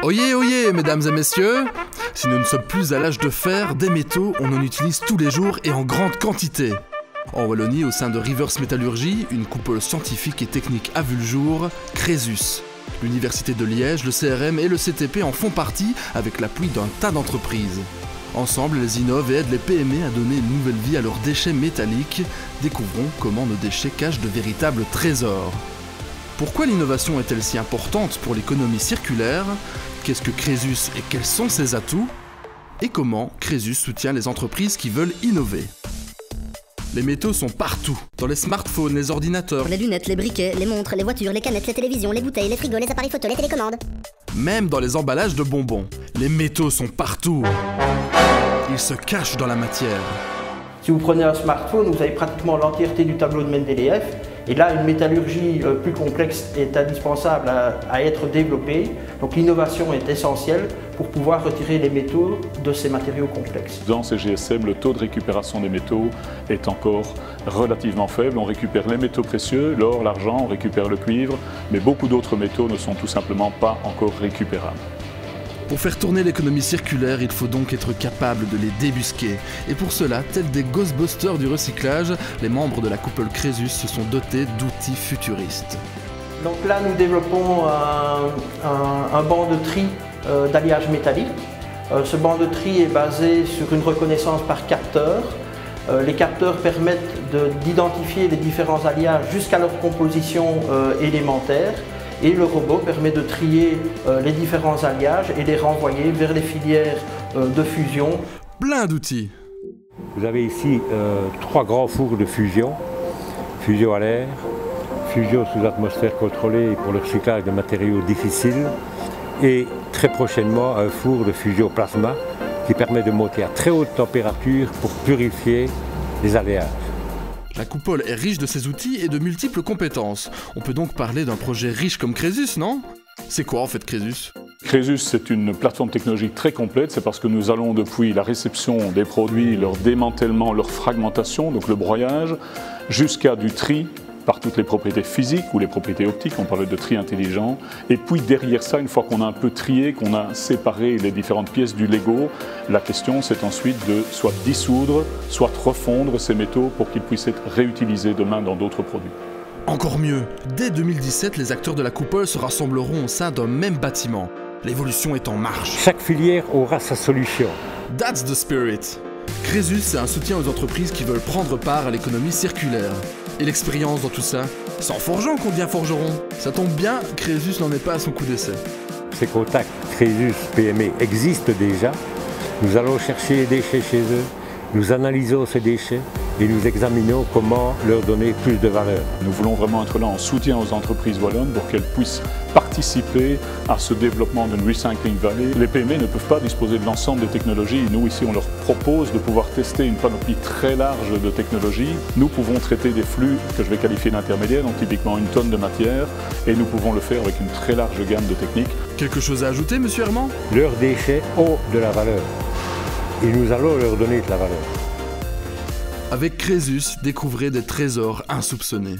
Oyez, oyez, mesdames et messieurs! Si nous ne sommes plus à l'âge de fer, des métaux, on en utilise tous les jours et en grande quantité. En Wallonie, au sein de Rivers Métallurgie, une coupole scientifique et technique a vu le jour, Crésus. L'Université de Liège, le CRM et le CTP en font partie avec l'appui d'un tas d'entreprises. Ensemble, elles innovent et aident les PME à donner une nouvelle vie à leurs déchets métalliques. Découvrons comment nos déchets cachent de véritables trésors. Pourquoi l'innovation est-elle si importante pour l'économie circulaire? Qu'est-ce que Crésus et quels sont ses atouts? Et comment Crésus soutient les entreprises qui veulent innover? Les métaux sont partout, dans les smartphones, les ordinateurs, les lunettes, les briquets, les montres, les voitures, les canettes, les télévisions, les bouteilles, les frigos, les appareils photo, les télécommandes. Même dans les emballages de bonbons. Les métaux sont partout. Ils se cachent dans la matière. Si vous prenez un smartphone, vous avez pratiquement l'entièreté du tableau de Mendeleïev. Et là, une métallurgie plus complexe est indispensable à être développée. Donc l'innovation est essentielle pour pouvoir retirer les métaux de ces matériaux complexes. Dans ces GSM, le taux de récupération des métaux est encore relativement faible. On récupère les métaux précieux, l'or, l'argent, on récupère le cuivre, mais beaucoup d'autres métaux ne sont tout simplement pas encore récupérables. Pour faire tourner l'économie circulaire, il faut donc être capable de les débusquer. Et pour cela, tels des Ghostbusters du recyclage, les membres de la coupole Crésus se sont dotés d'outils futuristes. Donc là, nous développons un banc de tri d'alliage métallique. Ce banc de tri est basé sur une reconnaissance par capteur. Les capteurs permettent d'identifier les différents alliages jusqu'à leur composition élémentaire. Et le robot permet de trier les différents alliages et les renvoyer vers les filières de fusion. Plein d'outils. Vous avez ici 3 grands fours de fusion. Fusion à l'air, fusion sous atmosphère contrôlée pour le recyclage de matériaux difficiles et très prochainement un four de fusion plasma qui permet de monter à très haute température pour purifier les alliages. La coupole est riche de ses outils et de multiples compétences. On peut donc parler d'un projet riche comme Crésus, non? C'est quoi en fait Crésus? Crésus, c'est une plateforme technologique très complète. C'est parce que nous allons depuis la réception des produits, leur démantèlement, leur fragmentation, donc le broyage, jusqu'à du tri par toutes les propriétés physiques ou les propriétés optiques, on parlait de tri intelligent. Et puis derrière ça, une fois qu'on a un peu trié, qu'on a séparé les différentes pièces du Lego, la question c'est ensuite de soit dissoudre, soit refondre ces métaux pour qu'ils puissent être réutilisés demain dans d'autres produits. Encore mieux, dès 2017, les acteurs de la coupole se rassembleront au sein d'un même bâtiment. L'évolution est en marche. Chaque filière aura sa solution. That's the spirit. Crésus, c'est un soutien aux entreprises qui veulent prendre part à l'économie circulaire. Et l'expérience dans tout ça, c'est en forgeant qu'on devient forgeron. Ça tombe bien, Crésus n'en est pas à son coup d'essai. Ces contacts Crésus PME existent déjà. Nous allons chercher les déchets chez eux, nous analysons ces déchets et nous examinons comment leur donner plus de valeur. Nous voulons vraiment être là en soutien aux entreprises wallonnes pour qu'elles puissent participer à ce développement d'une Recycling Valley. Les PME ne peuvent pas disposer de l'ensemble des technologies. Nous, ici, on leur propose de pouvoir tester une panoplie très large de technologies. Nous pouvons traiter des flux que je vais qualifier d'intermédiaires, donc typiquement 1 tonne de matière, et nous pouvons le faire avec une très large gamme de techniques. Quelque chose à ajouter, monsieur Herman? Leurs déchets ont de la valeur et nous allons leur donner de la valeur. Avec Crésus, découvrez des trésors insoupçonnés.